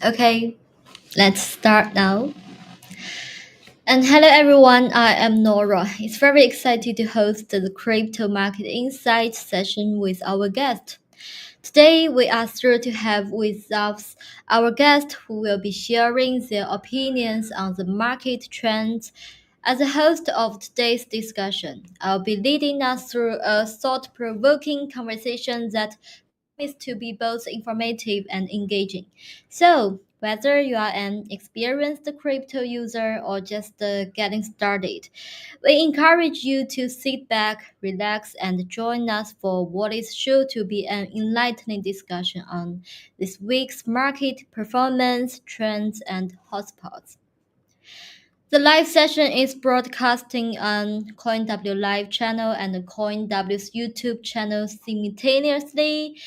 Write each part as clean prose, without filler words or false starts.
Okay, let's start now. And hello everyone, I am Nora. It's very exciting to host the Crypto Market Insight session with our guest. Today we are thrilled to have with us our guest who will be sharing their opinions on the market trends. As a host of today's discussion, I'll be leading us through a thought-provoking conversation that is to be both informative and engaging. So, whether you are an experienced crypto user or just getting started, we encourage you to sit back, relax, and join us for what is sure to be an enlightening discussion on this week's market performance, trends, and hotspots. The live session is broadcasting on CoinW Live channel and CoinW's YouTube channel simultaneously.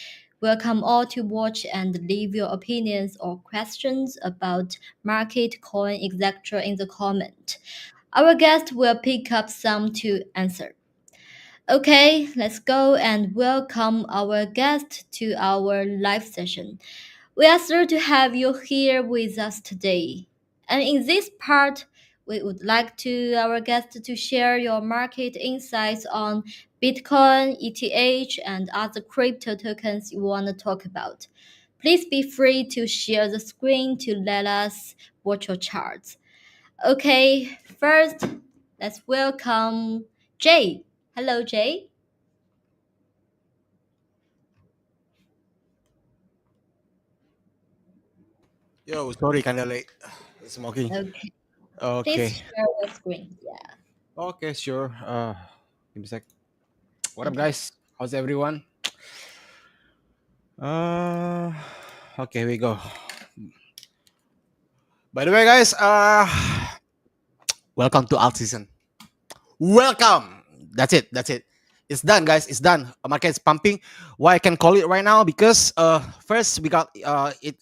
Welcome all to watch and leave your opinions or questions about market, coin, etc. in the comment. Our guest will pick up some to answer. Okay, let's go and welcome our guest to our live session. We are thrilled to have you here with us today. And in this part, we would like to our guest to share your market insights on Bitcoin, ETH, and other crypto tokens you want to talk about. Please be free to share the screen to let us watch your charts. Okay, first, let's welcome Jay. Hello, Jay. Yo, sorry, kind of late. Smoking. Okay, please Okay. share your screen. Yeah. Okay, sure. Give me a sec. What up, Okay. guys? How's everyone? Uh, okay, here we go. By the way, guys, welcome to alt season. Welcome. That's it. That's it. It's done, guys. It's done. Market is pumping. Why I can call it right now? Because first we got it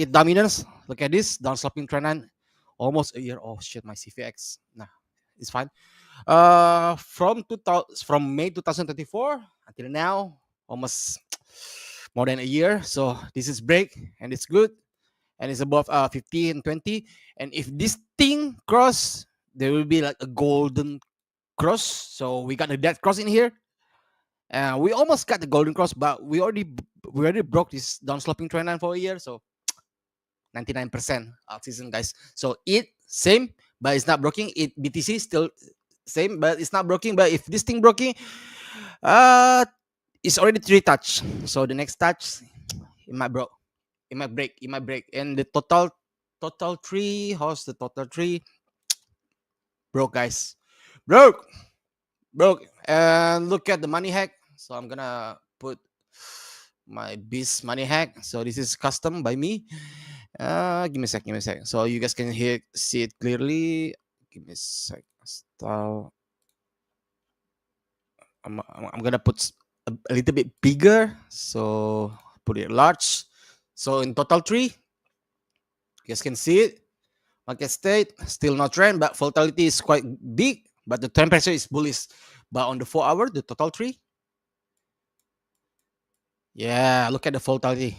dominance. Look at this down sloping trend line. Almost a year. Oh shit, my CVX. Nah, it's fine. From May 2024 until now, almost more than a year. So this is break and it's good and it's above 50 and 20. And if this thing cross, there will be like a golden cross. So we got a dead cross in here. We almost got the golden cross, but we already broke this down sloping trend line for a year. So 99% out season, guys. So it same, but it's not broken. It BTC still same, but it's not broken. But if this thing broken, uh, it's already three touch. So the next touch, it might broke. It might break. It might break. And the total three, how's the total three? Broke, guys. Broke. Broke. And look at the money hack. So I'm gonna put my Beast money hack. So this is custom by me. Give me a sec. Give me a sec. So you guys can see it clearly. Give me a sec. Style. I'm gonna put a little bit bigger. So put it large. So in total three, you guys can see it. Market state still not trend, but volatility is quite big. But the temperature is bullish. But on the 4 hour, the total three, yeah, look at the volatility.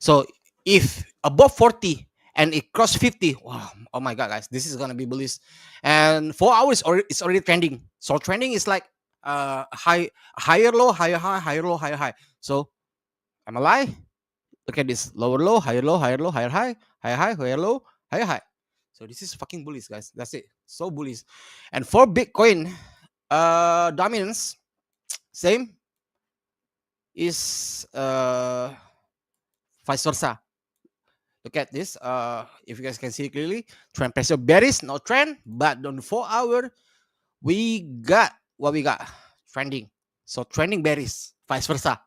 So if above 40 and it cross 50, wow, oh my god, guys, this is gonna be bullish. And 4 hours or it's already trending. So trending is like higher low, higher high, higher low, higher high. So am I lie? Look at this lower low, higher low, higher low, higher high, higher high, higher low, higher high. So this is fucking bullish, guys. That's it. So bullish. And for Bitcoin, dominance, same is vice versa. Look at this. If you guys can see clearly, trend pressure bearish, no trend, but on the 4 hour, we got what we got trending. So trending bearish, vice versa,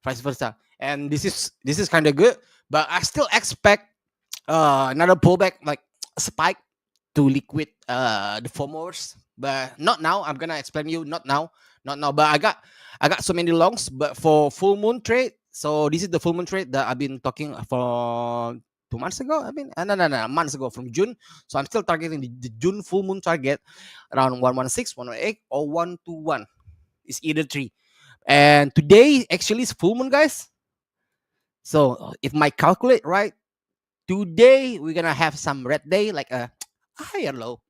vice versa. And this is kind of good, but I still expect another pullback, like a spike to liquid the foremost, but not now. I'm gonna explain you not now, not now. But I got so many longs, but for full moon trade. So this is the full moon trade that I've been talking for 2 months ago. I mean, no, months ago from June. So I'm still targeting the June full moon target around 116, 118, or 121. It's either three. And today actually is full moon, guys. So if my calculate right, today we're gonna have some red day, like a higher low,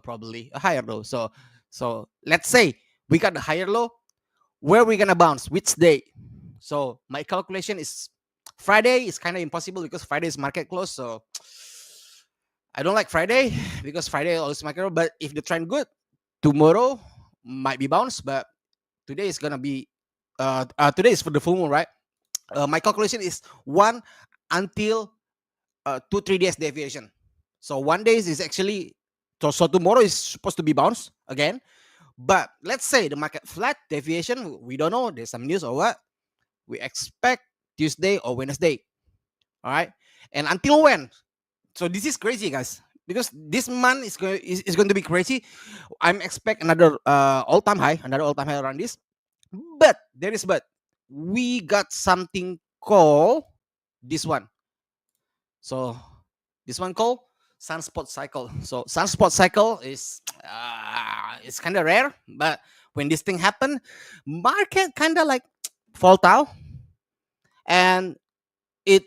probably a higher low. So let's say we got the higher low. Where we gonna bounce? Which day? So my calculation is Friday is kind of impossible because Friday is market close. So I don't like Friday because Friday always market low. But if the trend good, tomorrow might be bounce. But today is gonna be today is for the full moon, right? My calculation is one until 2 3 days deviation. So 1 day is actually, so tomorrow is supposed to be bounce again. But let's say the market flat deviation, we don't know. There's some news or what. We expect Tuesday or Wednesday. All right. And until when? So this is crazy, guys. Because this month is going to be crazy. I'm expect another all time high around this. But there is but we got something called this one. So this one called sunspot cycle. So sunspot cycle is it's kind of rare, but when this thing happen, market kind of like fall down, and it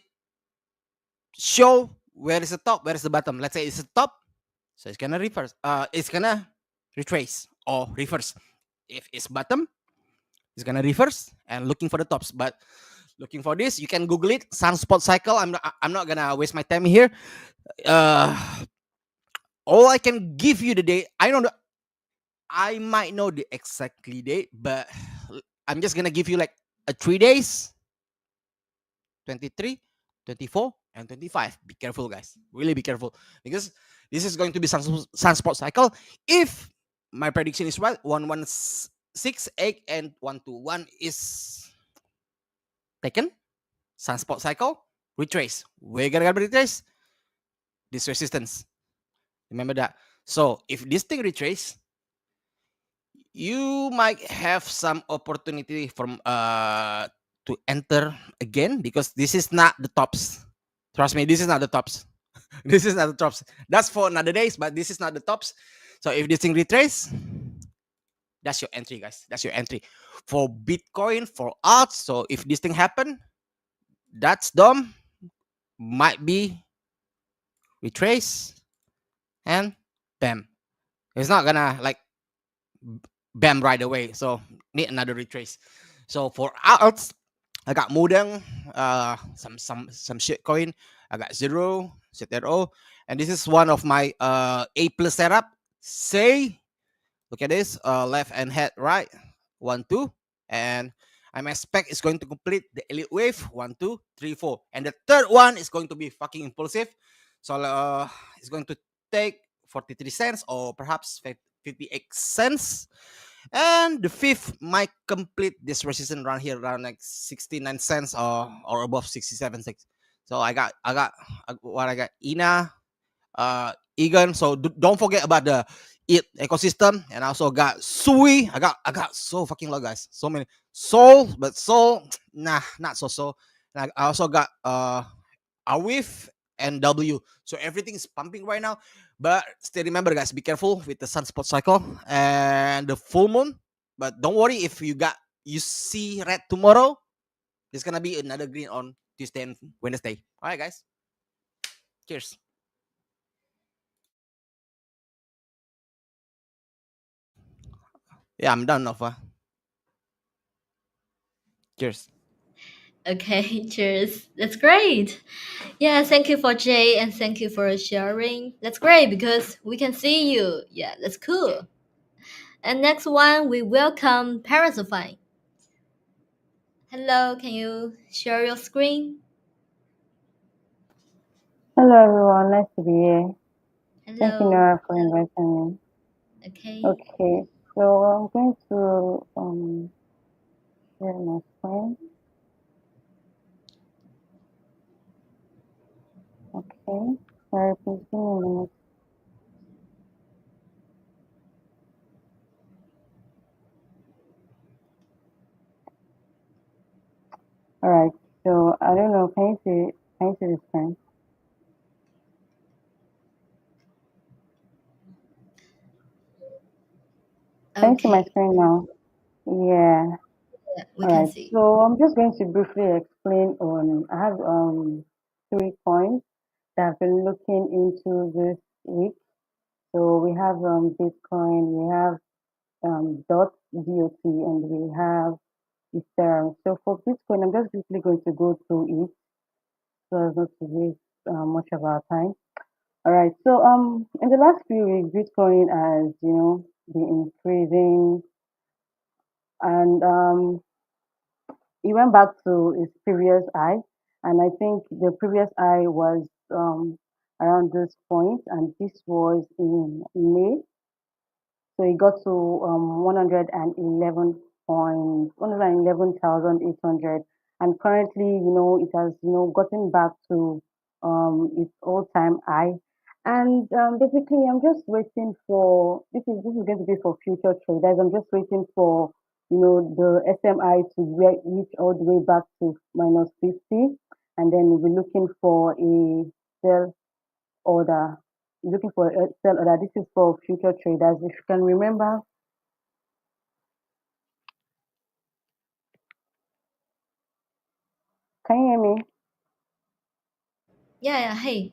show where is the top, where is the bottom. Let's say it's the top, so it's gonna reverse. It's gonna retrace or reverse. If it's bottom, it's gonna reverse and looking for the tops. But looking for this, you can Google it. Sunspot cycle. I'm not gonna waste my time here. Uh, all I can give you the date. I don't know. I might know the exactly date, but I'm just gonna give you like a 3 days, 23, 24, and 25. Be careful, guys. Really be careful because this is going to be sunspot cycle. If my prediction is right, 116, 8, and 121 is taken. Sunspot cycle, retrace. We're gonna retrace this resistance. Remember that. So if this thing retrace, you might have some opportunity from to enter again because this is not the tops. Trust me, this is not the tops. This is not the tops. That's for another days, but this is not the tops. So if this thing retrace, that's your entry, guys. That's your entry for Bitcoin, for alts. So if this thing happen, that's dumb. Might be retrace and bam. It's not gonna like bam right away. So need another retrace. So for alts, I got Mudang, some shit coin. I got Zero, and this is one of my A plus setup. Say, look at this, left and head right, 1 2, and I'm expect it's going to complete the elite wave 1 2 3 4, and the third one is going to be fucking impulsive. So it's going to take 43 cents or perhaps 58 cents, and the fifth might complete this resistance around here, around like 69 cents or above 67 cents. So I got Ina, Egan. So don't forget about the it ecosystem, and I also got Sui. I got so fucking lot, guys. So many Soul, but Soul, nah, not so. And I also got Awif and W. So everything is pumping right now. But still remember, guys, be careful with the sunspot cycle and the full moon. But don't worry if you see red tomorrow. There's gonna be another green on Tuesday and Wednesday. All right, guys. Cheers. Yeah, I'm done, Nova. Cheers. Okay, cheers. That's great. Yeah, thank you for Jay and thank you for sharing. That's great because we can see you. Yeah, that's cool. And next one, we welcome Parasifying. Hello, can you share your screen? Hello everyone, nice to be here. Thank you, Hello. Nora, for inviting me. Okay. Okay, so I'm going to share my screen. Okay, sorry, please give me a minute. All right, so I don't know. Can you see the screen? Can you see my Okay. screen now? Yeah. Yeah, we All can right. see. So I'm just going to briefly explain on. I have 3 coins. that I've been looking into this week. So we have Bitcoin, we have DOT, and we have Ethereum. So for Bitcoin, I'm just briefly going to go through it so as not to waste much of our time. All right. So in the last few weeks, Bitcoin has been increasing, and it went back to its previous high, and I think the previous high was around this point, and this was in May. So it got to 111 point 111,800, and currently, it has gotten back to its all-time high. And basically, I'm just waiting for this is going to be for future traders. I'm just waiting for the SMI to reach all the way back to minus 50, and then we'll be looking for a sell order. Looking for a sell order. This is for future traders. If you can remember, can you hear me? Yeah, yeah. Hey,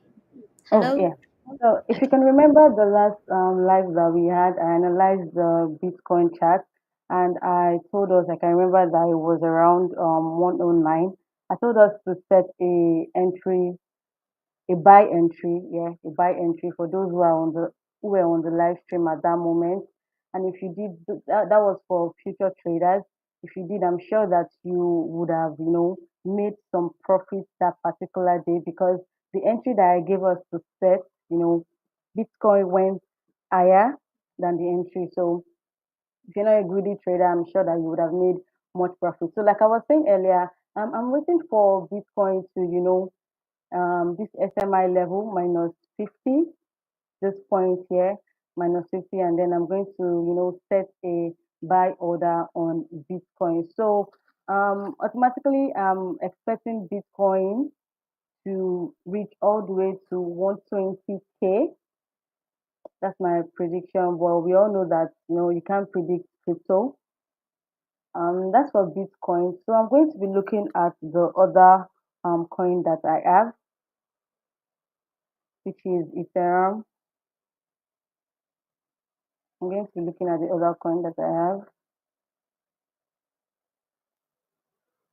Oh, hello. yeah. So if you Okay. can remember the last live that we had, I analyzed the Bitcoin chart, and I told us, I can remember that it was around 109. I told us to set a buy entry, yeah, a buy entry for those who were on the live stream at that moment. And if you did that was for future traders. If you did, I'm sure that you would have, made some profits that particular day because the entry that I gave us to set, you know, Bitcoin went higher than the entry. So if you're not a greedy trader, I'm sure that you would have made much profit. So like I was saying earlier, I'm waiting for Bitcoin to, this SMI level minus 50, this point here minus 50, and then I'm going to set a buy order on Bitcoin. So automatically I'm expecting Bitcoin to reach all the way to 120k. That's my prediction. Well, we all know that you can't predict crypto. That's for Bitcoin. So I'm going to be looking at the other coin that I have, which is Ethereum. I'm going to be looking at the other coin that I have.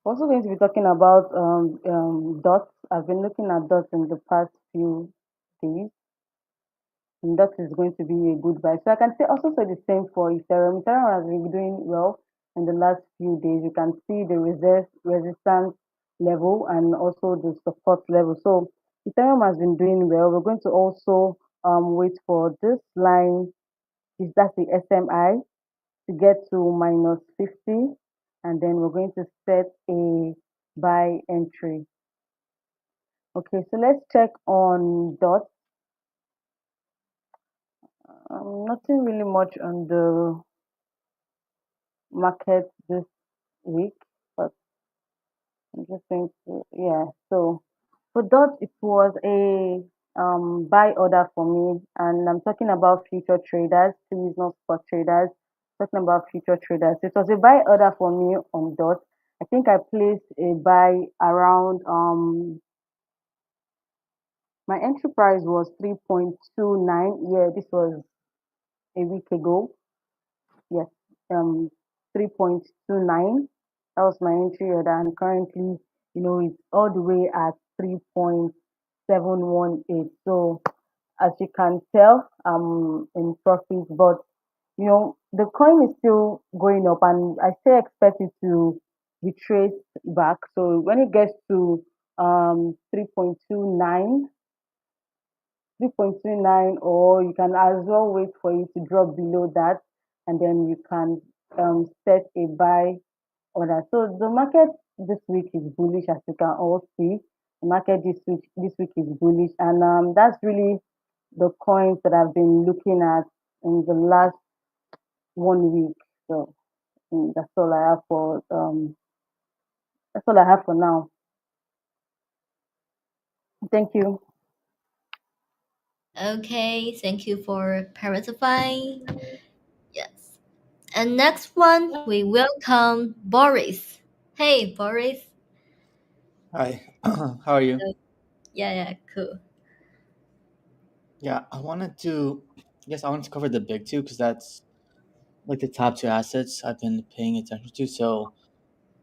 We're also going to be talking about dots. I've been looking at dots in the past few days, and that is going to be a good buy. So I can say the same for Ethereum. Ethereum has been doing well in the last few days. You can see the resistance level and also the support level. So Ethereum has been doing well. We're going to also wait for this line. Is that the SMI to get to minus 50, and then we're going to set a buy entry. Okay, so let's check on dot. Nothing really much on the market this week, but I'm just going to, yeah. So for dot, it was a buy order for me, and I'm talking about future traders, please not spot traders. Talking about future traders, it was a buy order for me on dot. I think I placed a buy around my entry price was 3.29. Yeah, this was a week ago. Yes, 3.29. That was my entry order, and currently, it's all the way at 3.718. So as you can tell, I'm in profit, but the coin is still going up, and I still expect it to retrace back. So when it gets to 3.29, 3.29, or you can as well wait for it to drop below that, and then you can set a buy order. So the market this week is bullish, as you can all see. The market this week is bullish, and that's really the coins that I've been looking at in the last 1 week. So that's all I have for now. Thank you. Okay, thank you for clarifying. Yes. And next one, we welcome Boris. Hey, Boris. Hi, how are you? Yeah, yeah, cool. Yeah, I wanted to cover the big two because that's like the top two assets I've been paying attention to. So,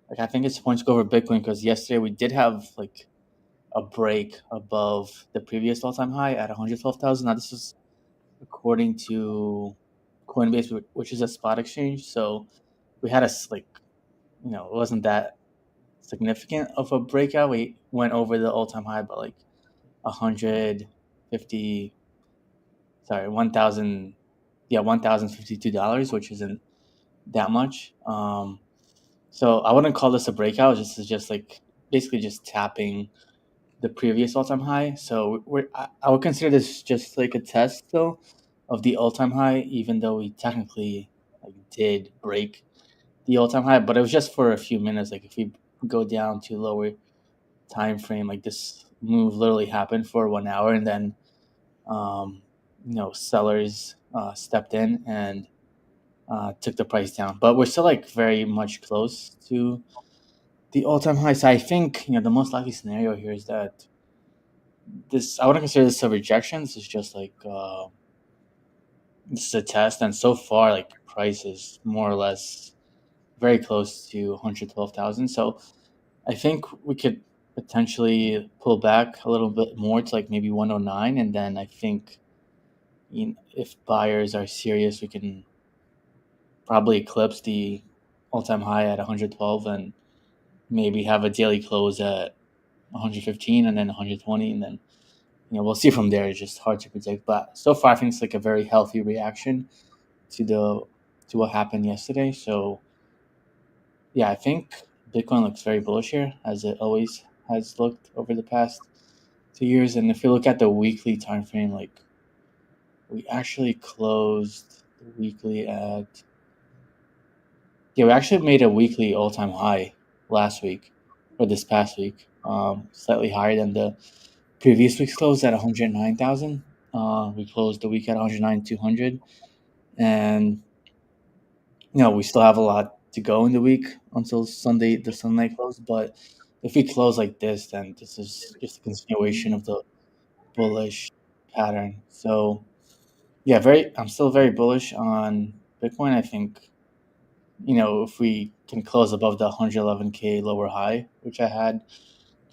like, I think it's important to go over Bitcoin because yesterday we did have like a break above the previous all-time high at 112,000. Now, this is according to Coinbase, which is a spot exchange. So, we had like, it wasn't that significant of a breakout. We went over the all-time high by like 150, sorry, 1,000, yeah, $1,052, which isn't that much. So I wouldn't call this a breakout. This is just like basically just tapping the previous all-time high. So I would consider this just like a test though of the all-time high, even though we technically like did break the all-time high, but it was just for a few minutes. Like if we go down to lower time frame, like this move literally happened for 1 hour, and then um, sellers stepped in and took the price down. But we're still like very much close to the all-time high. So I think the most likely scenario here is that this I wouldn't consider this a rejection. This is just like this is a test, and so far like price is more or less very close to 112,000. So I think we could potentially pull back a little bit more to like maybe 109, and then I think if buyers are serious, we can probably eclipse the all-time high at 112 and maybe have a daily close at 115 and then 120, and then we'll see from there. It's just hard to predict, but so far I think it's like a very healthy reaction to the to what happened yesterday. So yeah, I think Bitcoin looks very bullish here, as it always has looked over the past 2 years. And if you look at the weekly time frame, like we actually closed the weekly at we actually made a weekly all-time high last week or this past week, slightly higher than the previous week's close at 109,000. We closed the week at 109,200, and we still have a lot to go in the week until Sunday, the Sunday close. But if we close like this, then this is just a continuation of the bullish pattern. So yeah, I'm still very bullish on Bitcoin. I think if we can close above the 111K lower high, which I had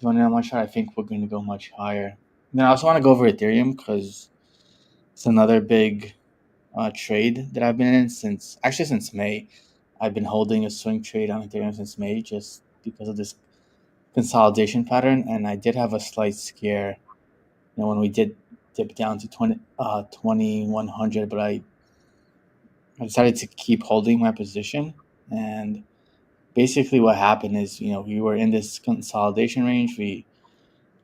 doing it on my chart, I think we're going to go much higher. Then I also want to go over Ethereum because it's another big trade that I've been in since May. I've been holding a swing trade on Ethereum since May just because of this consolidation pattern, and I did have a slight scare, when we did dip down to 2100, but I decided to keep holding my position. And basically what happened is, we were in this consolidation range. We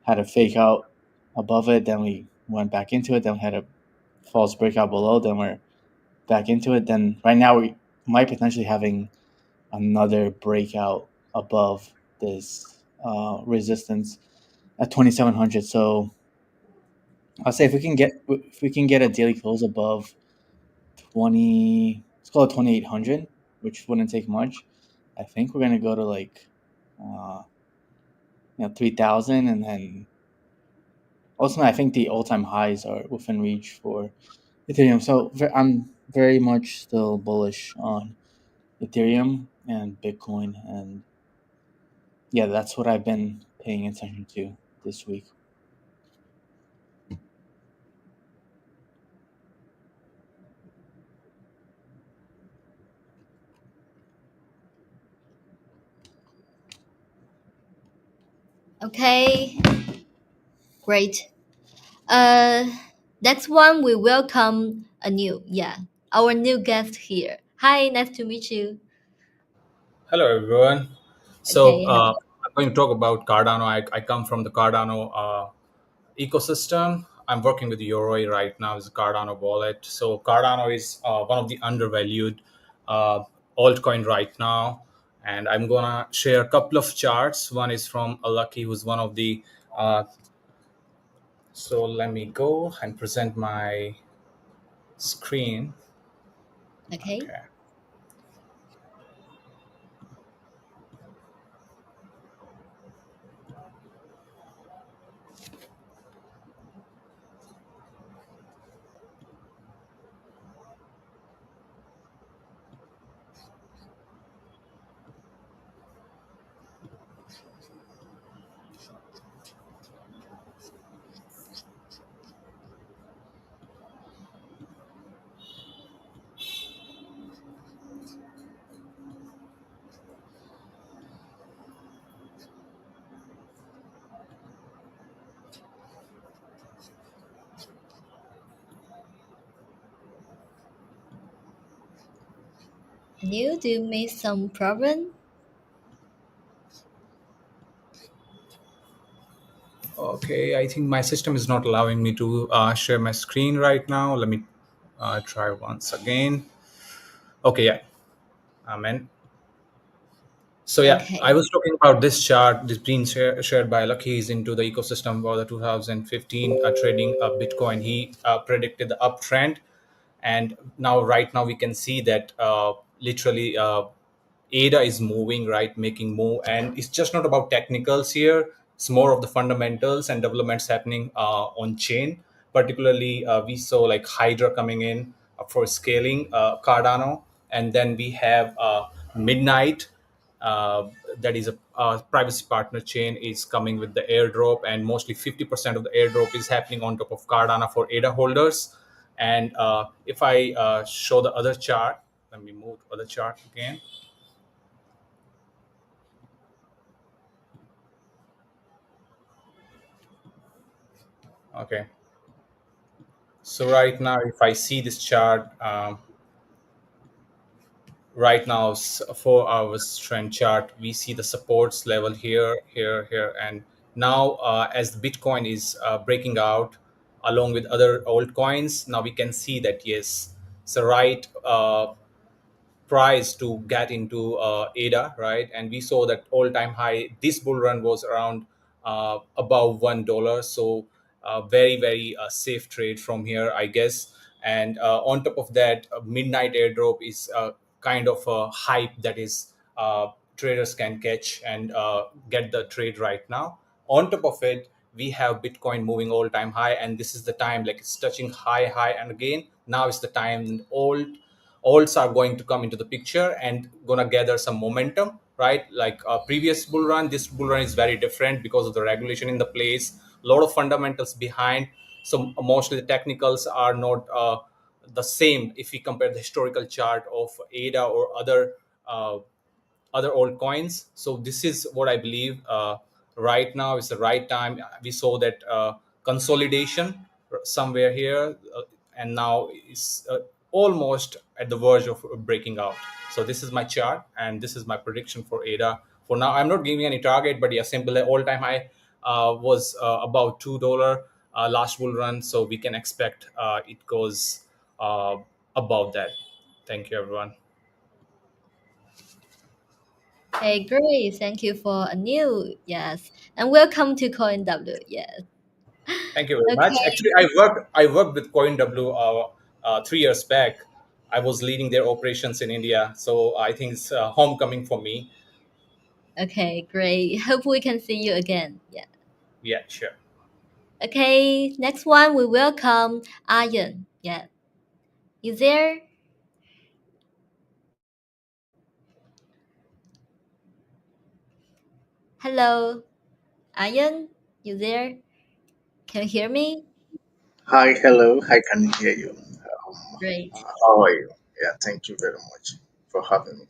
had a fake out above it, then we went back into it, then we had a false breakout below, then we're back into it. Then right now we might potentially having another breakout above this resistance at 2700. So I'll say if we can get a daily close above let's call it 2800, which wouldn't take much. I think we're gonna go to like 3000, and then ultimately I think the all-time highs are within reach for Ethereum. So I'm very much still bullish on Ethereum and Bitcoin, and yeah, that's what I've been paying attention to this week. Okay, great. Uh, next one we welcome our new guest here. Hi, nice to meet you. Hello, everyone. So, Okay, I'm going to talk about Cardano. I come from the Cardano ecosystem. I'm working with Yoroi right now as a Cardano wallet. So, Cardano is one of the undervalued altcoin right now. And I'm going to share a couple of charts. One is from Alaki, who's one of the. So, let me go and present my screen. okay. Okay. Anu, do you miss some problem? Okay, I think my system is not allowing me to share my screen right now. Let me try once again. Okay, yeah, I'm in. So yeah, I Okay. was talking about this chart. This being shared by Lucky is into the ecosystem for the 2015 trading Bitcoin. He predicted the uptrend, and now right now we can see that literally ADA is moving, right, making move, and it's just not about technicals here. It's more of the fundamentals and developments happening on chain. Particularly, we saw like Hydra coming in for scaling Cardano, and then we have Midnight, uh, that is a privacy partner chain, is coming with the airdrop, and mostly 50% of the airdrop is happening on top of Cardano for ADA holders. And if I show the other chart, let me move to other chart again. Okay, so right now if I see this chart, right now 4 hours trend chart, we see the supports level here, here, and now as the Bitcoin is breaking out along with other altcoins, now we can see that yes, it's the right price to get into ADA, right? And we saw that all-time high. This bull run was around above $1, so very safe trade from here, I guess. And on top of that, midnight airdrop is kind of a hype that is traders can catch and get the trade right now. On top of it, we have Bitcoin moving all-time high, and this is the time like it's touching high, and again now is the time alts are going to come into the picture and gonna gather some momentum, right? Like a previous bull run, this bull run is very different because of the regulation in the place, a lot of fundamentals behind. So mostly the technicals are not the same if we compare the historical chart of ADA or uh, other altcoins. So this is what I believe. Right now is the right time. We saw that consolidation somewhere here, and now is almost at the verge of breaking out. So this is my chart, and this is my prediction for ADA. For now, I'm not giving any target, but yeah, simple all-time high was about $2 last bull run. So we can expect it goes above that. Thank you, everyone. Okay, great. Thank you for Anu. Yes. And welcome to CoinW. Yes. Thank you very much. Okay. Actually, I worked with CoinW 3 years back. I was leading their operations in India, so I think it's homecoming for me. Okay, great. Hope we can see you again. Yeah. Yeah, sure. Okay, next one we welcome Ayan. Yeah. You there? Hello. Ayan, you there? Can you hear me? Hi, hello. I can hear you. Great. How are you? Yeah, thank you very much for having me.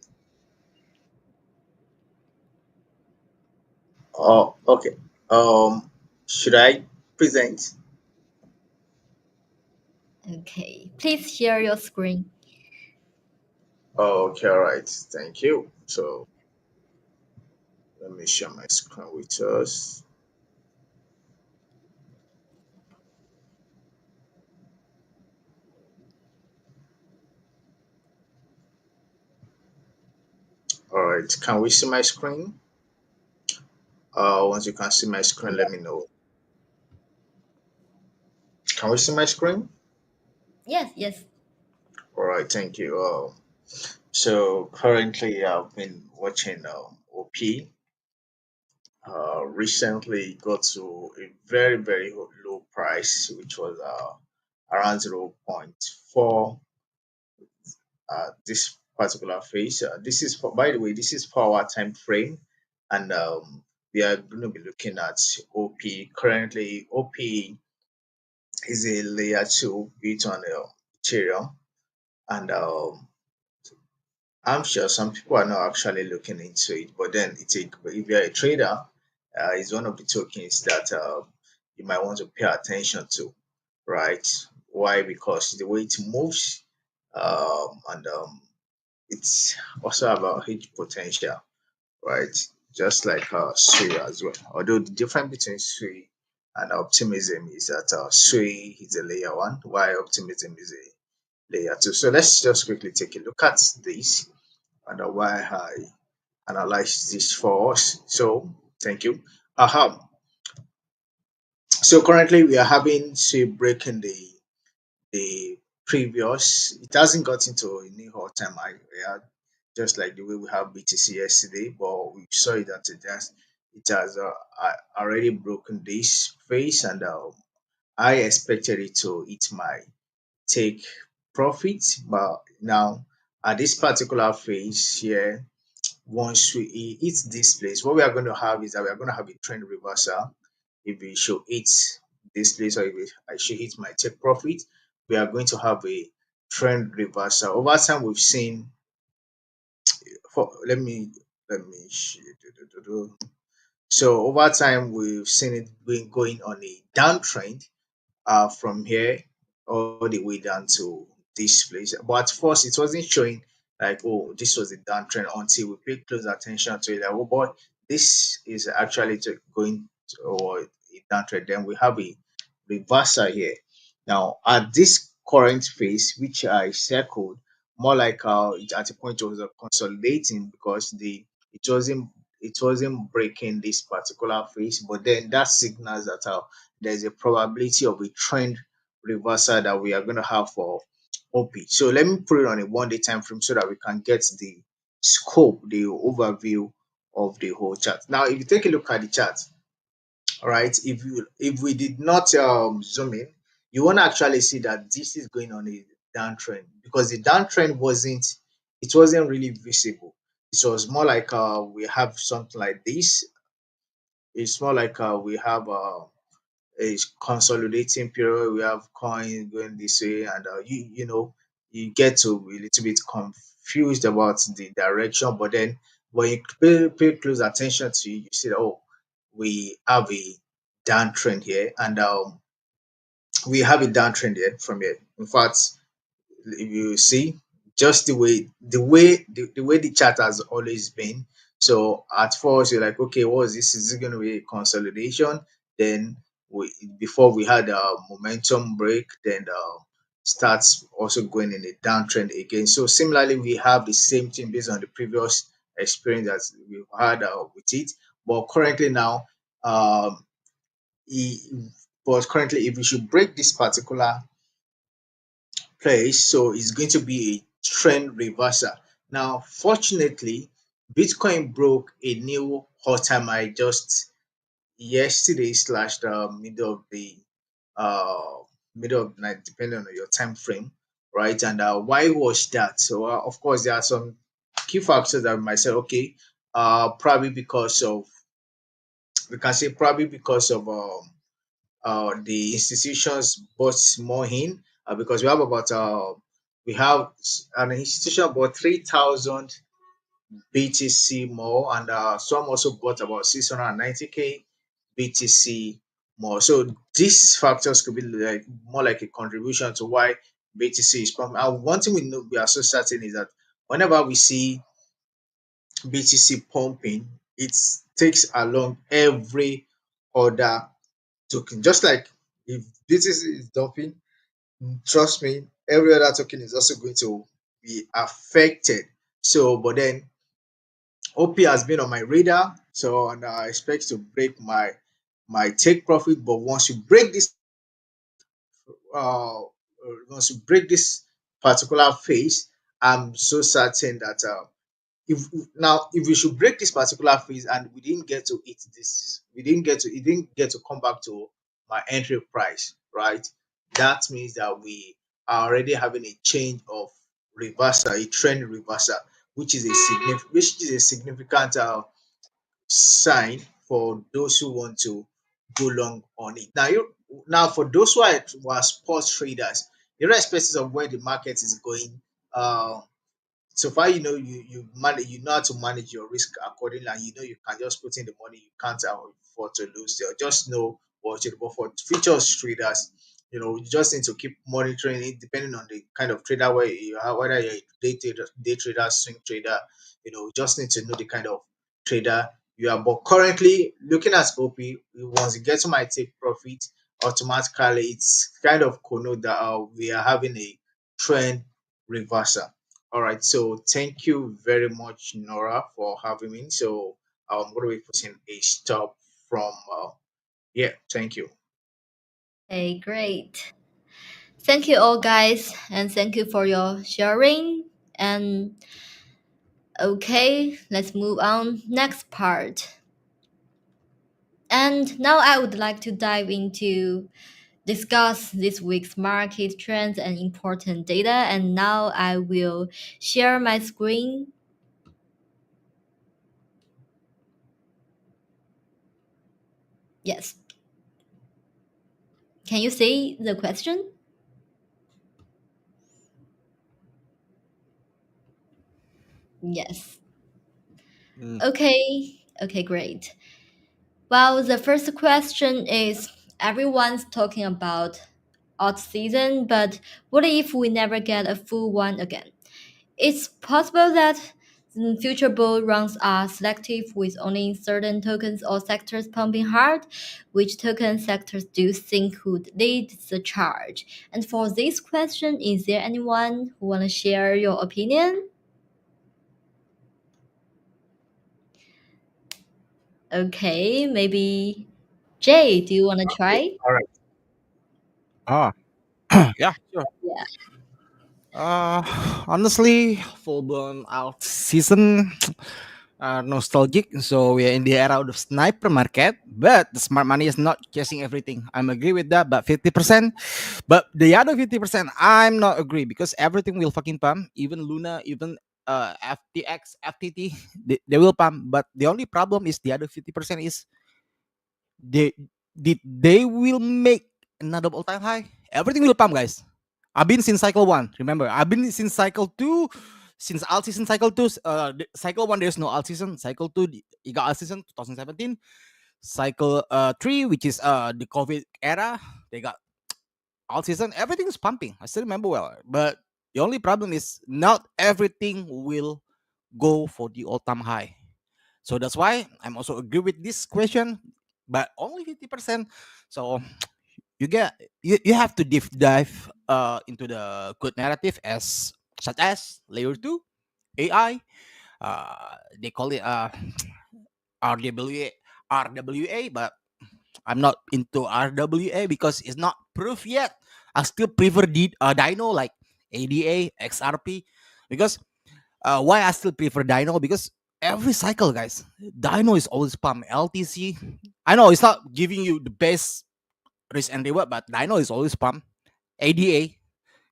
Oh, okay. Should I present? Okay. Please share your screen. Oh, okay, all right. Thank you. So let me share my screen with us. All right. Can we see my screen? Once you can see my screen, let me know. Can we see my screen? Yes, yes. All right. Thank you. So currently, I've been watching OP. Recently got to a very low price, which was around 0.4 this particular phase. This is for, by the way, this is for our time frame, and we are going to be looking at OP. Currently, OP is a layer two built on Ethereum, and I'm sure some people are not actually looking into it, but then if you're a trader, it's one of the tokens that you might want to pay attention to, right? Why? Because the way it moves, and it's also about huge potential, right? Just like Sui as well. Although the difference between Sui and optimism is that Sui is a layer one, while optimism is a layer two. So let's just quickly take a look at this and why I analyze this for us. So thank you. So currently we are having Sui breaking the previous. It hasn't got into a new all time high. Yeah, just like the way we have BTC yesterday, but we saw it that it has already broken this phase, and I expected it to hit my take profit, but now at this particular phase here, once we hit this place, what we are going to have is that we are going to have a trend reversal. If we should hit this place, or I should hit my take profit, we are going to have a trend reversal. Over time, we've seen. For So over time, we've seen it going on a downtrend from here all the way down to this place. But at first, it wasn't showing like, oh, this was a downtrend until we paid close attention to it. Like, oh boy, this is actually going to, or a downtrend. Then we have a reversal here. Now, at this current phase, which I circled, more like at a point it was consolidating because it wasn't breaking this particular phase, but then that signals that there's a probability of a trend reversal that we are going to have for OP. So let me put it on a 1 day time frame so that we can get the scope, the overview of the whole chart. Now, if you take a look at the chart, all right, if we did not zoom in, you want to actually see that this is going on a downtrend because the downtrend wasn't really visible. It was more like we have something like this. It's more like we have a consolidating period. We have coins going this way, and you get to be a little bit confused about the direction. But then when you pay close attention to it, you see that, oh, we have a downtrend here, and we have a downtrend here from here. In fact, if you see just the way the chart has always been. So at first you're like, okay, what is this? Is it going to be a consolidation? Then before we had a momentum break, then starts also going in a downtrend again. So similarly, we have the same thing based on the previous experience that we've had with it. But currently now, um, but currently, if we should break this particular place. So it's going to be a trend reversal. Now, fortunately, Bitcoin broke a new all-time high just yesterday slash the uh middle of the night, depending on your time frame, right? And why was that? So of course, there are some key factors that we might say, okay, probably because of we can say probably because of the institutions bought more in because we have an institution about 3,000 BTC more, and some also bought about 690K BTC more. So these factors could be like more like a contribution to why BTC is pumping. And one thing we are so certain is that whenever we see BTC pumping, it takes along every other token. Just like if BTC is dumping, trust me, every other token is also going to be affected. So, but then OP has been on my radar, so and I expect to break my take profit. But uh, once you break this particular phase, I'm so certain that if we should break this particular phase and we didn't get to eat this, it didn't get to come back to my entry price, right? That means that we are already having a change of reversal, a trend reversal, which is a significant sign for those who want to go long on it. Now for those who are sports traders, irrespective of where the market is going, so far you know how to manage your risk accordingly, and you know you can just put in the money, you can't afford to lose there. Just know what you do. But for futures traders, You just need to keep monitoring it depending on the kind of trader where you are, whether you're a day trader, swing trader. You just need to know the kind of trader you are. But currently, looking at OP, once you get to my take profit, automatically it's kind of connote that we are having a trend reversal. All right. So thank you very much, Nora, for having me. So I'm going to be putting a stop from. Yeah. Thank you. Okay, great. Thank you all guys and thank you for your sharing. And okay, let's move on next part. And now I would like to dive into discuss this week's market trends and important data. And now I will share my screen. Yes. Can you see the question? Yes. Mm. Okay, great. Well, the first question is everyone's talking about odd season, but what if we never get a full one again? It's possible that future bull runs are selective with only certain tokens or sectors pumping hard. Which token sectors do you think would lead the charge? And for this question, is there anyone who want to share your opinion? Okay, maybe Jay, do you want to try? All right. Ah, yeah, sure. Yeah. Honestly, full blown out season. Nostalgic. So we are in the era of the sniper market, but the smart money is not chasing everything. I'm agree with that, but 50%. But the other 50%, I'm not agree because everything will fucking pump. Even Luna, even FTX, FTT, they will pump. But the only problem is the other 50% is they they will make another all time high. Everything will pump, guys. I've been since cycle one. Remember, I've been since cycle two. Since alt season cycle two, cycle one there's no alt season. Cycle two, you got alt season 2017. Cycle three, which is the COVID era, they got alt season. Everything's pumping. I still remember well. But the only problem is not everything will go for the all time high. So that's why I'm also agree with this question, but only 50%. So you have to deep dive into the good narrative as such as layer 2 AI. They call it RWA, but I'm not into RWA because it's not proof yet. I still prefer Dino like ADA, XRP, because why I still prefer Dino because every cycle, guys, Dino is always pump LTC. I know it's not giving you the best risk and reward, but Dino is always pump. ADA,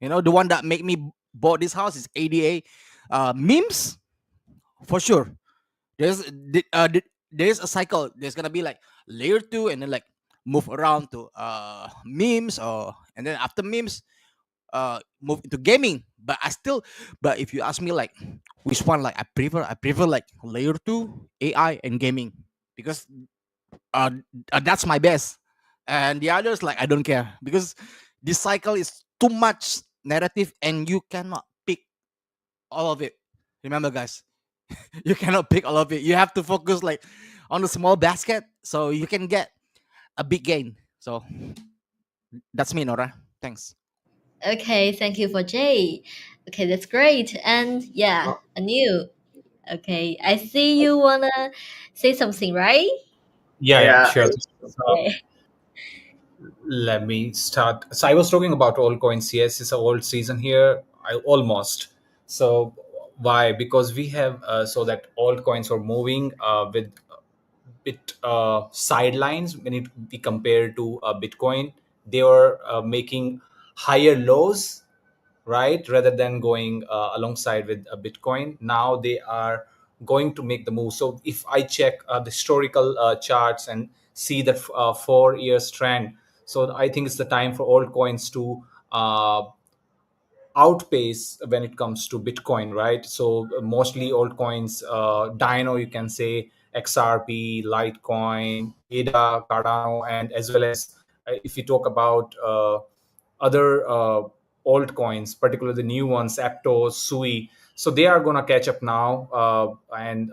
the one that make me bought this house is ADA. Memes for sure. There's there's a cycle. There's gonna be like layer 2 and then like move around to memes, or and then after memes move into gaming. But if you ask me like which one, like I prefer like layer 2 AI and gaming, because uh, that's my best, and the others like I don't care because this cycle is too much narrative and you cannot pick all of it. Remember, guys, you cannot pick all of it. You have to focus like on the small basket so you can get a big gain. So that's me, Nora. Thanks. Okay, thank you for Jay. Okay, that's great. And yeah, Anu. Okay, I see you wanna say something, right? Yeah, yeah, Yeah. sure. So Okay. let me start. So I was talking about altcoins. Yes, it's a old season here. I almost. So why? Because we have so that altcoins are moving with bit sidelines when it be compared to Bitcoin. They are making higher lows, right, rather than going alongside with Bitcoin. Now they are going to make the move. So if I check the historical charts and see that 4 years trend, so I think it's the time for altcoins to outpace when it comes to Bitcoin, right? So mostly altcoins, Dino, you can say XRP, Litecoin, ADA, Cardano, and as well as if you talk about other altcoins, particularly the new ones, Aptos, Sui. So they are gonna catch up now, and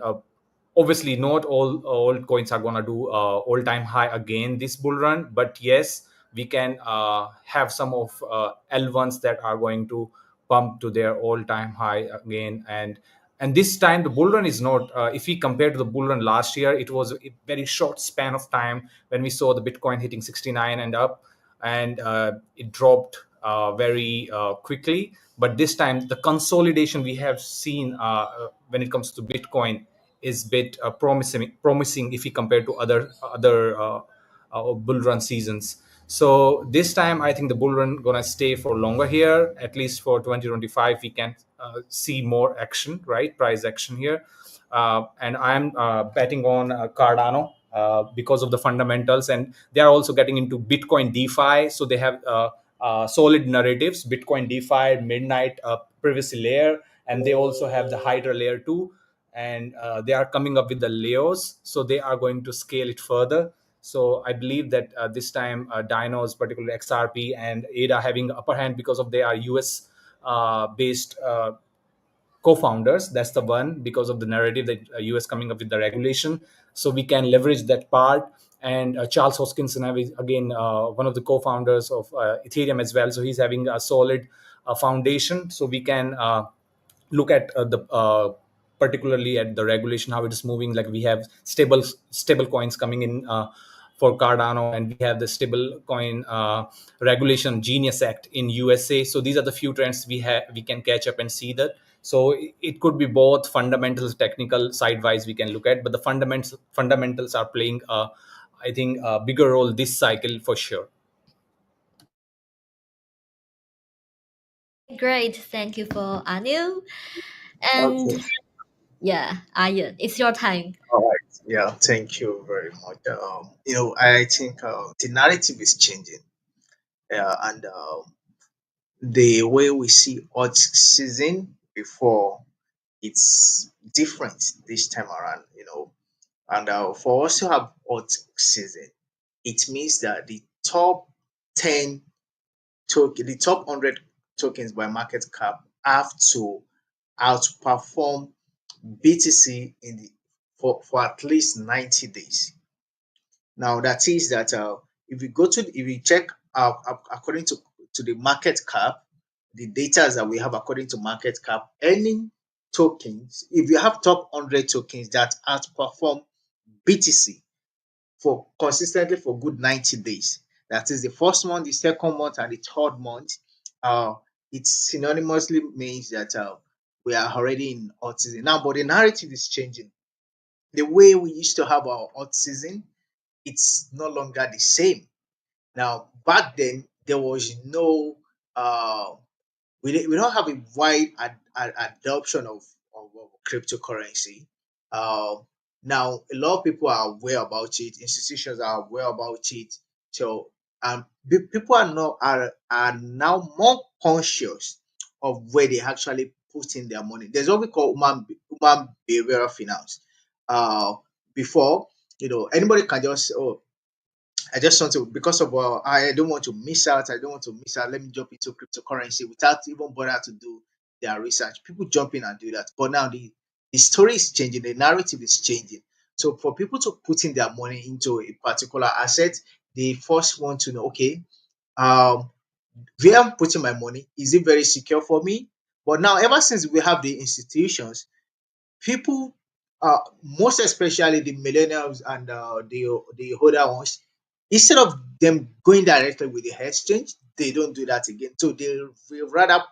obviously not all coins are going to do all-time high again this bull run, but yes, we can have some of L1s that are going to pump to their all-time high again. And this time the bull run is not, if we compare to the bull run last year, it was a very short span of time when we saw the Bitcoin hitting 69 and up, and it dropped very quickly. But this time the consolidation we have seen when it comes to Bitcoin is bit promising if we compare to other bull run seasons. So this time I think the bull run gonna stay for longer here, at least for 2025. We can see more action, right? Price action here. And I'm betting on Cardano because of the fundamentals, and they are also getting into Bitcoin DeFi. So they have solid narratives: Bitcoin DeFi, Midnight, privacy layer, and they also have the Hydra layer too. And they are coming up with the layers, so they are going to scale it further. So I believe that this time Dinos, particularly XRP and ADA, having upper hand because of they are US based co-founders. That's the one, because of the narrative that US coming up with the regulation, so we can leverage that part. And Charles Hoskinson is again one of the co-founders of Ethereum as well, so he's having a solid foundation. So we can look at the particularly at the regulation, how it is moving. Like we have stable coins coming in for Cardano, and we have the stable coin regulation Genius Act in USA. So these are the few trends we can catch up and see that. So it could be both fundamentals, technical, sidewise we can look at, but the fundamentals are playing I think a bigger role this cycle for sure. Great, thank you for Anil. And Okay. yeah, Ayan, it's your time. All right. Yeah. Thank you very much. I think the narrative is changing, and the way we see hot season before, it's different this time around. And for us to have hot season, it means that the top 10 the top 100 tokens by market cap have to outperform BTC for at least 90 days. Now that is that if we check according to the market cap, the data that we have according to market cap, any tokens, if you have top 100 tokens that outperform BTC for consistently for good 90 days. That is the first month, the second month, and the third month. Uh, it synonymously means that we are already in hot season now. But the narrative is changing. The way we used to have our hot season, it's no longer the same. Now, back then, there was no we don't have a wide adoption of cryptocurrency. Uh, Now, a lot of people are aware about it. Institutions are aware about it. So, people are now more conscious of where they actually put in their money. There's what we call human behavioral finance. Uh, Before, anybody can just, oh, I just want to, because of I don't want to miss out. I don't want to miss out. Let me jump into cryptocurrency without even bother to do their research. People jump in and do that. But now the story is changing, the narrative is changing. So for people to put in their money into a particular asset, they first want to know, okay, um, where I'm putting my money, is it very secure for me? But now, ever since we have the institutions, people, most especially the millennials and the older ones, instead of them going directly with the exchange, they don't do that again. So they will rather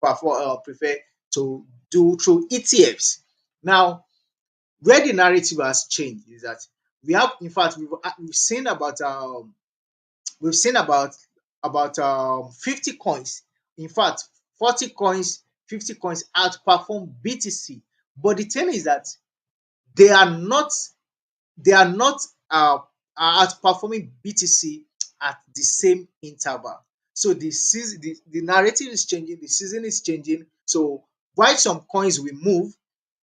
prefer to do through ETFs. Now, where the narrative has changed is that we have, in fact, we've seen about 50 coins. In fact, 40 coins, 50 coins outperform BTC. But the thing is that they are not they are not outperforming BTC at the same interval. So the narrative is changing, the season is changing. So while some coins will move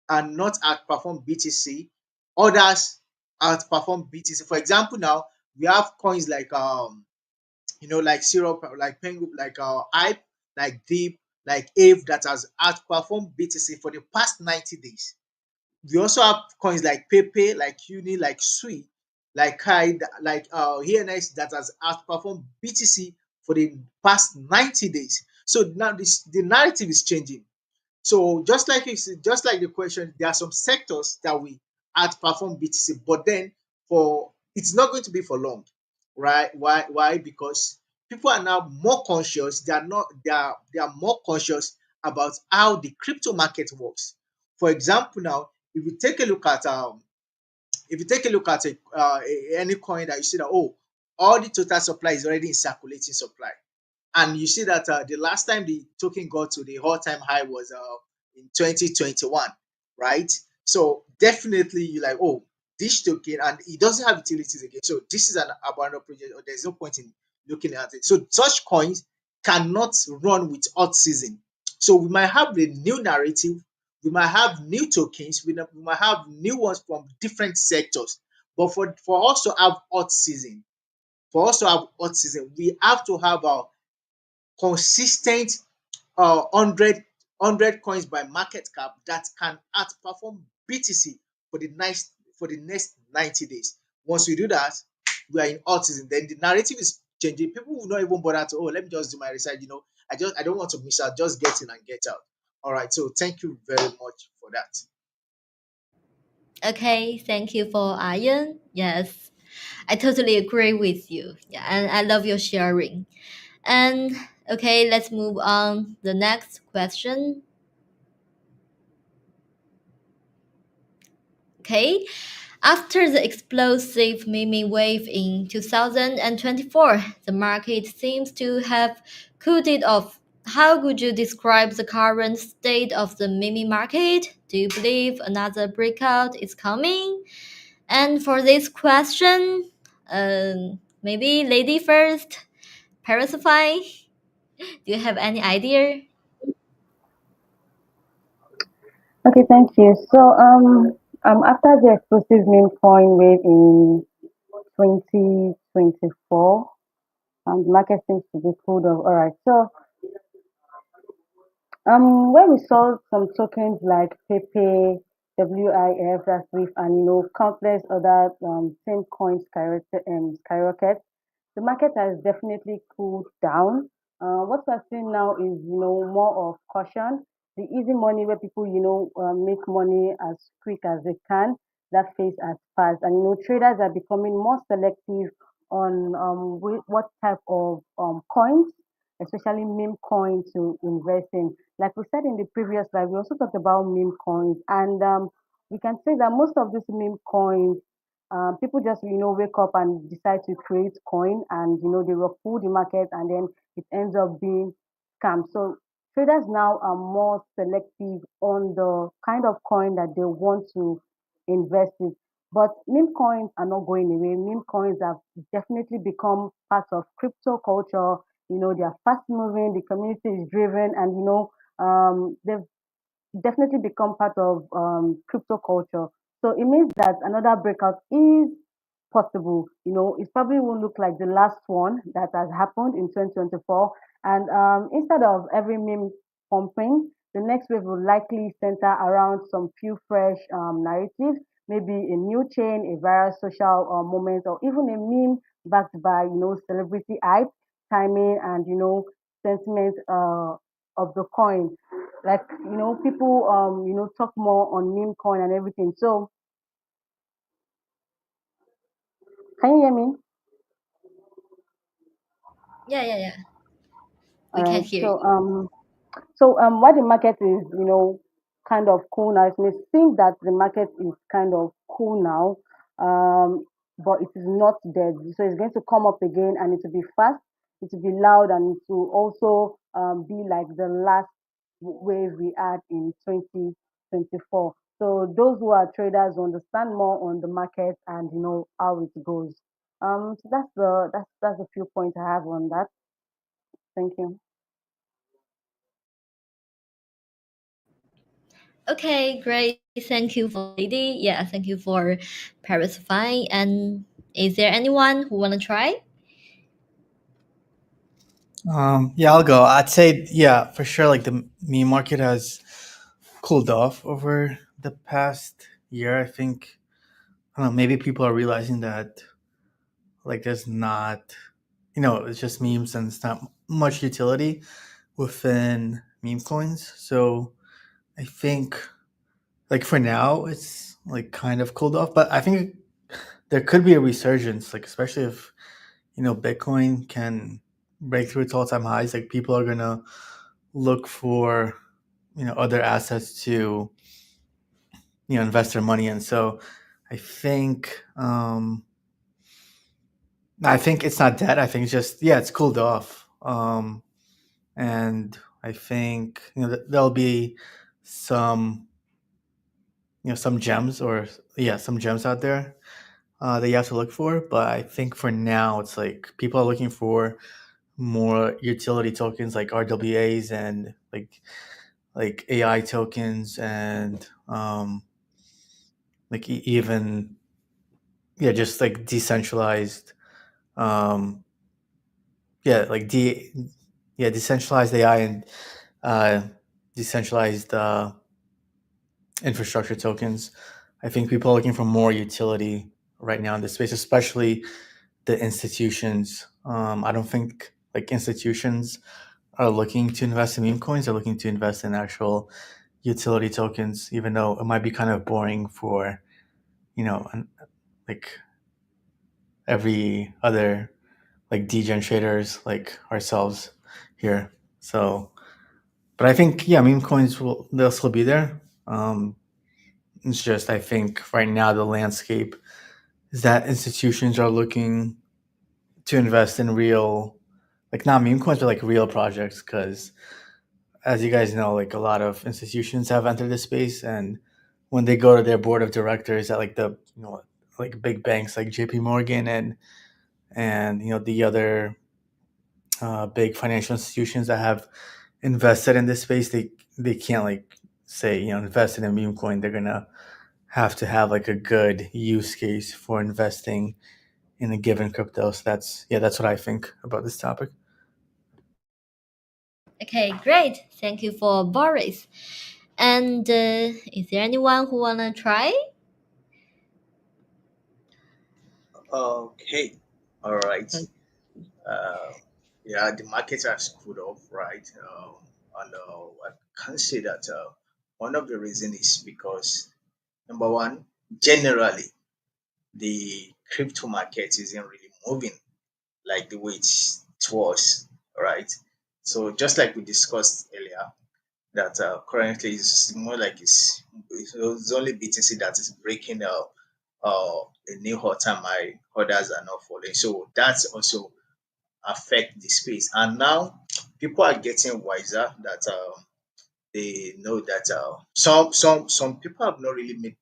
and not outperform BTC, others outperform BTC. For example, now we have coins like like syrup, like penguin, like hype, like deep, like ave that has outperformed BTC for the past 90 days. We also have coins like Pepe, like Uni, like Sui, like Kai, like ENX that has outperformed BTC for the past 90 days. So now the narrative is changing. So just like the question, there are some sectors that we outperform BTC, but then for it's not going to be for long, right? Why? Because people are now more conscious. They are more conscious about how the crypto market works. For example, now if you take a look at any coin that you see that, oh, all the total supply is already in circulating supply, and you see that the last time the token got to the all-time high was in 2021, right? So definitely you're like, oh, this token, and it doesn't have utilities again. So this is an abandoned project, or there's no point in looking at it. So such coins cannot run with hot season. So we might have the new narrative, we might have new tokens, we might have new ones from different sectors. But for us to have hot season, we have to have our consistent 100 coins by market cap that can outperform BTC for the next 90 days. Once we do that, we are in autism. Then the narrative is changing. People will not even bother to, oh, let me just do my research. I don't want to miss out. Just get in and get out. All right. So thank you very much for that. Okay, thank you for Ian. Yes, I totally agree with you. Yeah, and I love your sharing. And okay, let's move on. The next question. Okay, after the explosive meme wave in 2024, the market seems to have cooled it off. How would you describe the current state of the meme market? Do you believe another breakout is coming? And for this question, maybe lady first, Parasify, do you have any idea? Okay, thank you. So, after the explosive meme coin wave in 2024, the market seems to be cooled off. All right. So, when we saw some tokens like Pepe, WIF, that's with, and countless other same coins skyrocket, the market has definitely cooled down. What we're seeing now is more of caution. The easy money where people make money as quick as they can. That phase has passed, and traders are becoming more selective on what type of coins, especially meme coins, to invest in. Like we said in the previous slide, we also talked about meme coins, and we can say that most of these meme coins, people just wake up and decide to create coin, and they will pull the market, and then it ends up being scam. So traders now are more selective on the kind of coin that they want to invest in. But meme coins are not going away. Meme coins have definitely become part of crypto culture. They are fast moving, the community is driven, and they've definitely become part of crypto culture. So it means that another breakout is possible. It probably won't look like the last one that has happened in 2024. And instead of every meme pumping, the next wave will likely center around some few fresh narratives, maybe a new chain, a viral social moment, or even a meme backed by celebrity hype, timing, and sentiment of the coin. Like people talk more on meme coin and everything. So can you hear me? Yeah, yeah, yeah. All We can right. hear So you. why the market is kind of cool now. It may seem that the market is kind of cool now, but it is not dead. So it's going to come up again, and it will be fast. It will be loud, and it will also be like the last wave we had in 2024. So those who are traders understand more on the market and how it goes. So that's a few points I have on that. Thank you. Okay, great. Thank you for lady. Yeah, thank you for Parasify. And is there anyone who wanna try? Yeah, I'll go. I'd say, yeah, for sure. Like the meme market has cooled off over the past year. I think, I don't know, maybe people are realizing that like there's not, it's just memes and it's not much utility within meme coins. So I think like for now it's like kind of cooled off, but I think there could be a resurgence, like especially if Bitcoin can break through its all-time highs. Like people are gonna look for other assets to invest their money in. So I think I think it's not dead. I think it's just, yeah, it's cooled off. And I think there'll be some some gems, or yeah, some gems out there that you have to look for. But I think for now it's like people are looking for more utility tokens like RWAs and like AI tokens and like even, yeah, just like decentralized, um yeah, like decentralized AI and uh decentralized infrastructure tokens. I think people are looking for more utility right now in this space, especially the institutions. I don't think like institutions are looking to invest in meme coins. They're looking to invest in actual utility tokens, even though it might be kind of boring for like every other like degen traders like ourselves here. So, but I think, yeah, meme coins they'll still be there. It's just, I think right now the landscape is that institutions are looking to invest in real, like not meme coins, but like real projects. Because as you guys know, like a lot of institutions have entered this space, and when they go to their board of directors at like the like big banks like J.P. Morgan and the other big financial institutions that have invested in this space, they can't like say invest in a meme coin. They're gonna have to have like a good use case for investing in a given crypto. So that's what I think about this topic. Okay, great. Thank you for Boris. And is there anyone who wanna try? Okay, all right. Uh, Uh, yeah, the market has cooled off, right? And I can say that one of the reasons is because number one, generally the crypto market isn't really moving like the way it was, right? So just like we discussed earlier, that currently is more like it's only BTC that is breaking a new all-time high. Others are not following, so that's also affect the space. And now people are getting wiser that they know that some people have not really made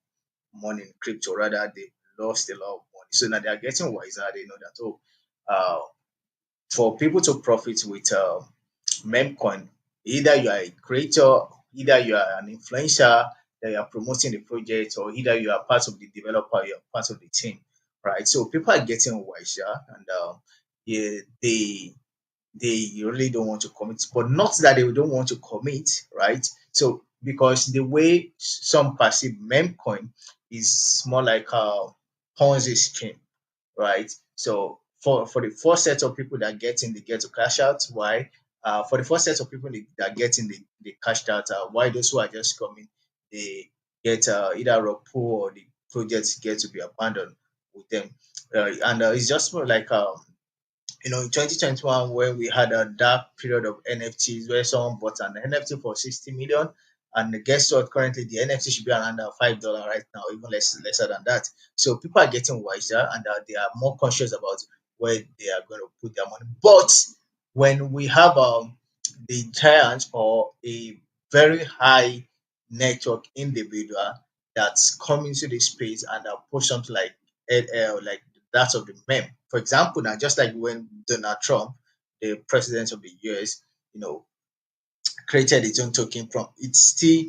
money in crypto, rather they lost a lot of money. So now they are getting wiser. They know that uh, for people to profit with memcoin, either you are a creator, either you are an influencer that you are promoting the project, or either you are part of the developer, you are part of the team, right? So people are getting wiser, and yeah, they really don't want to commit, but not that they don't want to commit, right? So because the way some perceive memcoin is more like a Ponzi scheme, right? So for the first set of people that get in, they get to cash out. Why? For the first set of people that get in, they cashed out. Why those who are just coming, they get either a pool or the projects get to be abandoned with them. And it's just more like in 2021 when we had a dark period of NFTs where someone bought an NFT for 60 million. And guess what? Currently, the NFT should be around $5 right now, even lesser than that. So people are getting wiser, and they are more conscious about where they are going to put their money. But when we have the giant or a very high network individual that's coming to the space and push something like LL, like that of the meme. For example, now just like when Donald Trump, the president of the US, you know, created its own token from it's still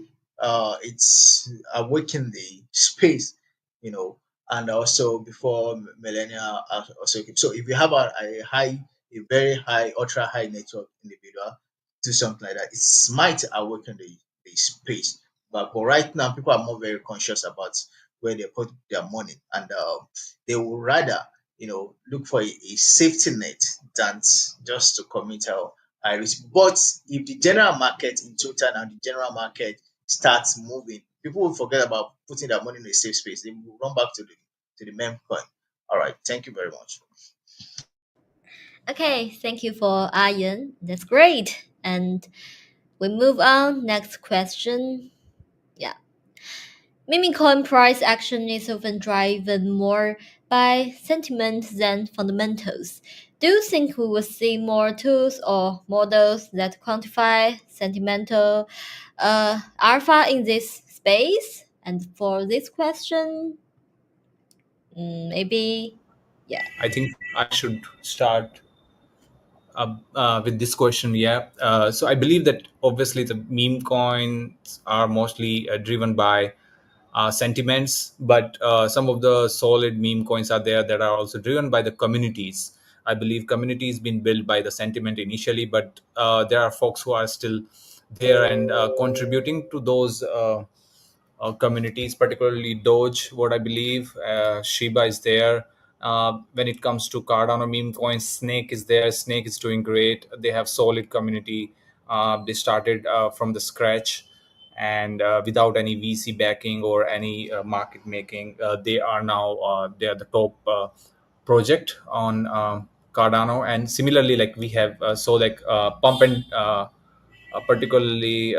it's awakened the space, and also before millennia also. So if you have a high a very high, ultra high network individual do something like that, it might awaken the space. But right now, people are more very conscious about where they put their money, and they would rather look for a safety net than just to commit a high risk. But if the general market in total and the general market starts moving, people will forget about putting their money in a safe space. They will run back to the main coin. All right. Thank you very much. Okay, thank you for Ayan. That's great. And we move on. Next question. Yeah. Meme coin price action is often driven more by sentiment than fundamentals. Do you think we will see more tools or models that quantify sentimental alpha in this space? And for this question, maybe, yeah. I think I should start with this question. Yeah. So I believe that obviously the meme coins are mostly driven by sentiments, but some of the solid meme coins are there that are also driven by the communities. I believe communities been built by the sentiment initially, but there are folks who are still there and contributing to those communities, particularly Doge. What I believe, Shiba is there. When it comes to Cardano meme coins, Snake is there. Snake is doing great. They have solid community. They started from the scratch, and without any VC backing or any market making, they are now they are the top project on Cardano. And similarly, like we have Pump and particularly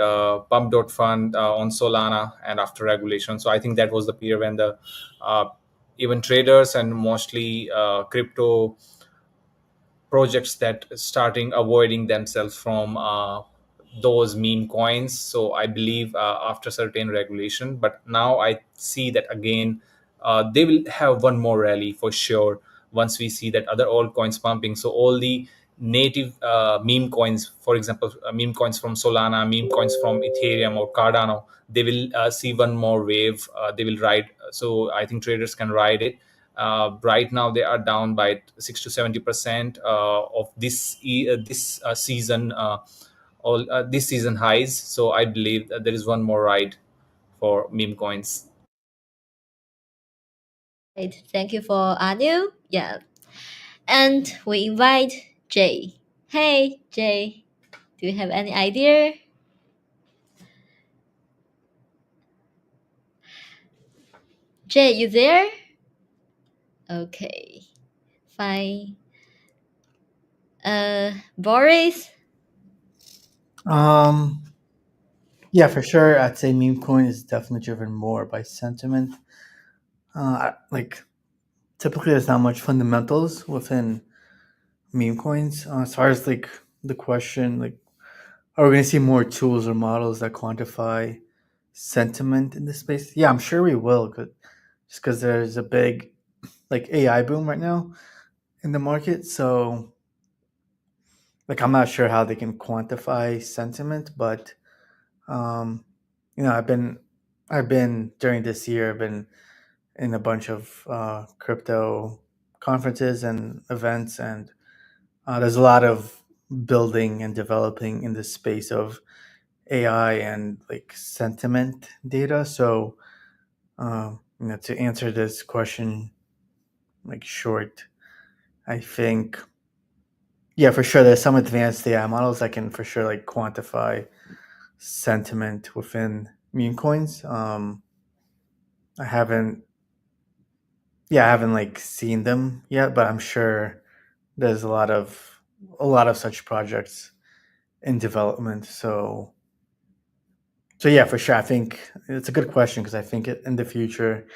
Pump.fund on Solana and after regulation. So I think that was the period when the uh, even traders and mostly crypto projects that starting avoiding themselves from those meme coins. So I believe after certain regulation, but now I see that again they will have one more rally for sure once we see that other altcoins pumping. So all the native meme coins, for example, meme coins from Solana, meme coins from Ethereum or Cardano, they will see one more wave. They will ride. So I think traders can ride it. Right now, they are down by 6 to 70% of this season, all this season highs. So I believe that there is one more ride for meme coins. Right. Thank you for Anu. Yeah. And we invite Jay. Hey, Jay. Do you have any idea? Jay, you there? Okay. Fine. Boris? Um, yeah, for sure. I'd say meme coin is definitely driven more by sentiment. Like typically, there's not much fundamentals within meme coins. As far as like the question, like, are we going to see more tools or models that quantify sentiment in this space? Yeah, I'm sure we will. Just because there's a big like AI boom right now in the market, so like I'm not sure how they can quantify sentiment, but um, I've been during this year. I've been in a bunch of crypto conferences and events, and there's a lot of building and developing in the space of AI and like sentiment data. So, to answer this question, like short, I think, yeah, for sure, there's some advanced AI models that can for sure like quantify sentiment within meme coins. I haven't, yeah, I haven't like seen them yet, but I'm sure there's a lot of such projects in development. So yeah, for sure. I think it's a good question because I think in the future,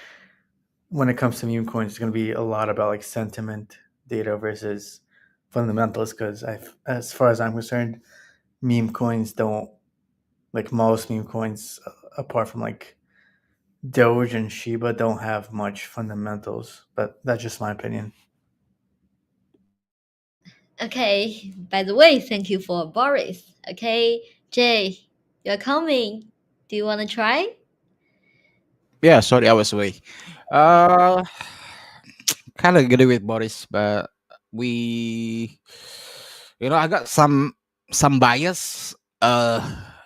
when it comes to meme coins, it's going to be a lot about like sentiment data versus fundamentals. Because as far as I'm concerned, meme coins don't like most meme coins, apart from like Doge and Shiba, don't have much fundamentals. But that's just my opinion. Okay. By the way, thank you for Boris. Okay. Jay, you're coming. Do you want to try? Yeah, sorry, I was away. Uh, kind of agree with Boris, but we, I got some bias,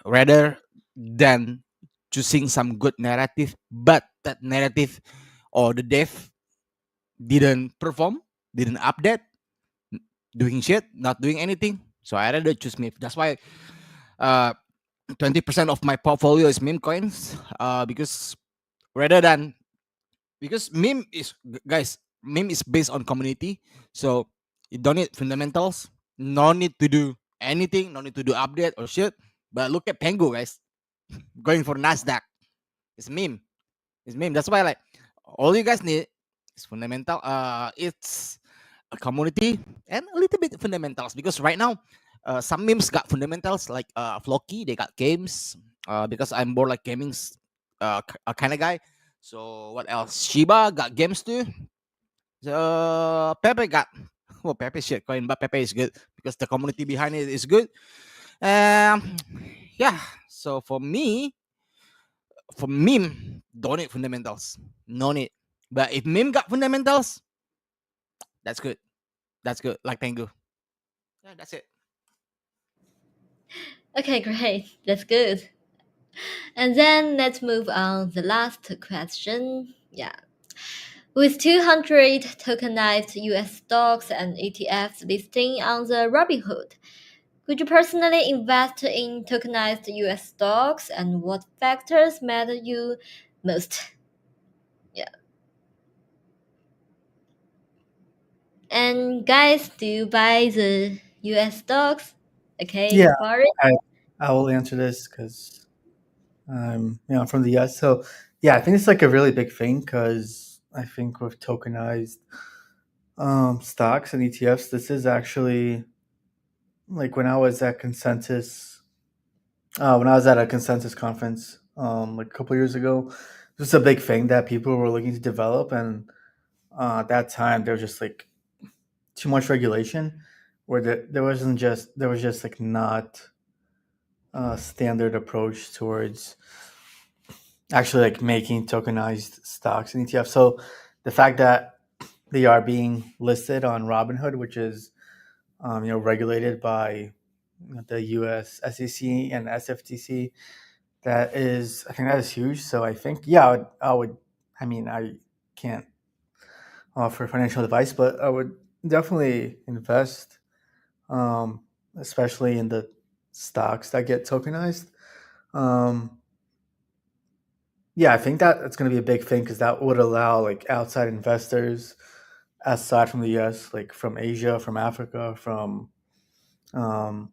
rather than choosing some good narrative, but that narrative or the dev didn't perform, didn't update, doing shit, not doing anything. So I rather choose meme. That's why uh 20% of my portfolio is meme coins. Because rather than, because meme is, guys, meme is based on community. So you don't need fundamentals, no need to do anything, no need to do update or shit. But look at Pengu, guys, going for Nasdaq. It's meme. It's meme. That's why, like, all you guys need is fundamental. It's a community and a little bit fundamentals, because right now, some memes got fundamentals, like Floki, they got games. Because I'm more like gaming's a kind of guy. So what else? Shiba got games too. So Pepe got, well, Pepe shit coin, but Pepe is good because the community behind it is good. Um, yeah. So for meme, don't need fundamentals, no need. But if meme got fundamentals, that's good. That's good. Like Tengu. Yeah, that's it. Okay, great. That's good. And then let's move on the last question. Yeah. With 200 tokenized US stocks and ETFs listing on the Robinhood, could you personally invest in tokenized US stocks, and what factors matter you most? Yeah. And guys, do you buy the US stocks? Okay, Yeah, Farid? I will answer this because I'm from the US. So yeah, I think it's like a really big thing because I think with tokenized stocks and ETFs, this is actually like when I was at Consensus, when I was at a Consensus conference like a couple years ago. This was a big thing that people were looking to develop, and at that time there was just like too much regulation, where there was just like not a standard approach towards actually like making tokenized stocks and ETFs. So the fact that they are being listed on Robinhood, which is regulated by the U.S. SEC and SFTC, I think that is huge. So I think I mean, I can't offer financial advice, but I would definitely invest, especially in the stocks that get tokenized. Um, Yeah, I think that it's going to be a big thing because that would allow like outside investors, aside from the U.S., like from Asia, from Africa, from um,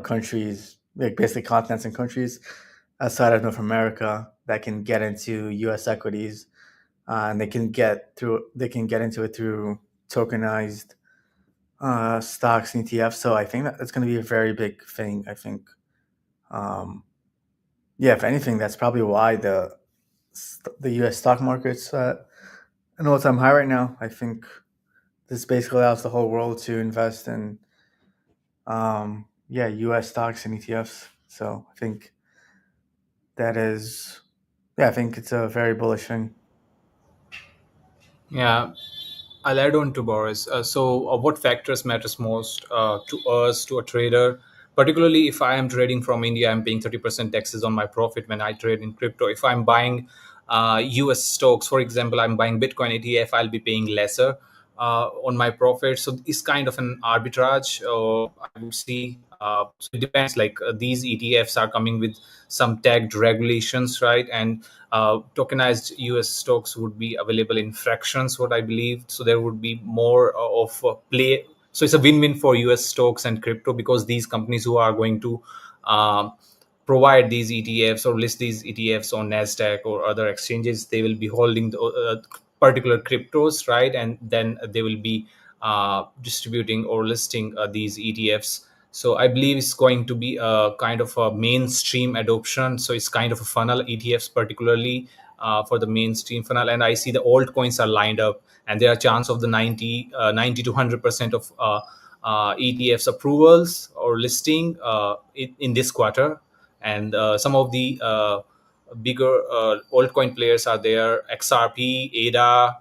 countries like basically continents and countries outside of North America that can get into U.S. equities, and they can get into it through tokenized stocks and ETFs. So I think that it's going to be a very big thing. I think, um, yeah, if anything, that's probably why the U.S. stock market's at an all-time high right now. I think this basically allows the whole world to invest in, U.S. stocks and ETFs. So I think that is, I think it's a very bullish thing. Yeah, I'll add on to Boris. What factors matters most to us, to a trader? Particularly if I am trading from India, I'm paying 30% taxes on my profit when I trade in crypto. If I'm buying US stocks, for example, I'm buying Bitcoin ETF, I'll be paying lesser on my profit. So it's kind of an arbitrage, I would see. So it depends. Like these ETFs are coming with some tagged regulations, right? And tokenized US stocks would be available in fractions, what I believe. So there would be more of a play. So it's a win-win for US stocks and crypto, because these companies who are going to um, provide these ETFs or list these ETFs on Nasdaq or other exchanges, they will be holding the particular cryptos, right? And then they will be distributing or listing these ETFs. So I believe it's going to be a kind of a mainstream adoption. So it's kind of a funnel, ETFs particularly for the mainstream funnel. And I see the altcoins are lined up, and there are chance of the 90 to 100% of ETFs approvals or listing in this quarter. And some of the bigger altcoin players are there: XRP, ADA,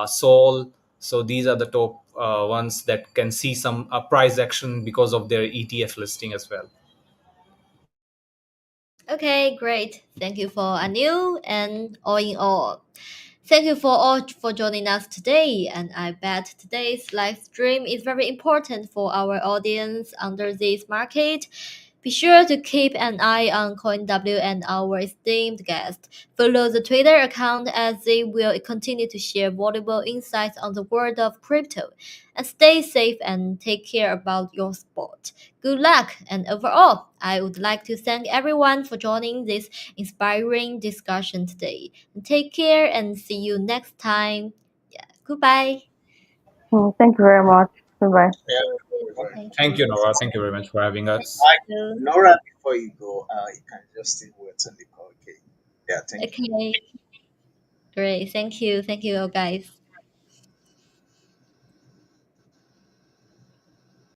Sol. So these are the top ones that can see some price action because of their ETF listing as well. Okay, great. Thank you for Anil and all in all. Thank you for all for joining us today, and I bet today's live stream is very important for our audience under this market. Be sure to keep an eye on CoinW and our esteemed guest. Follow the Twitter account as they will continue to share valuable insights on the world of crypto. And stay safe and take care about your sport. Good luck, and overall, I would like to thank everyone for joining this inspiring discussion today. Take care and see you next time. Yeah, goodbye. Thank you very much. Goodbye. Yeah. Thank Thank you. you, Nora. Thank you very much for having us. Nora, before you go, you can just say words on the call. Okay. Yeah, thank you. Okay, great. Thank you. Thank you, guys.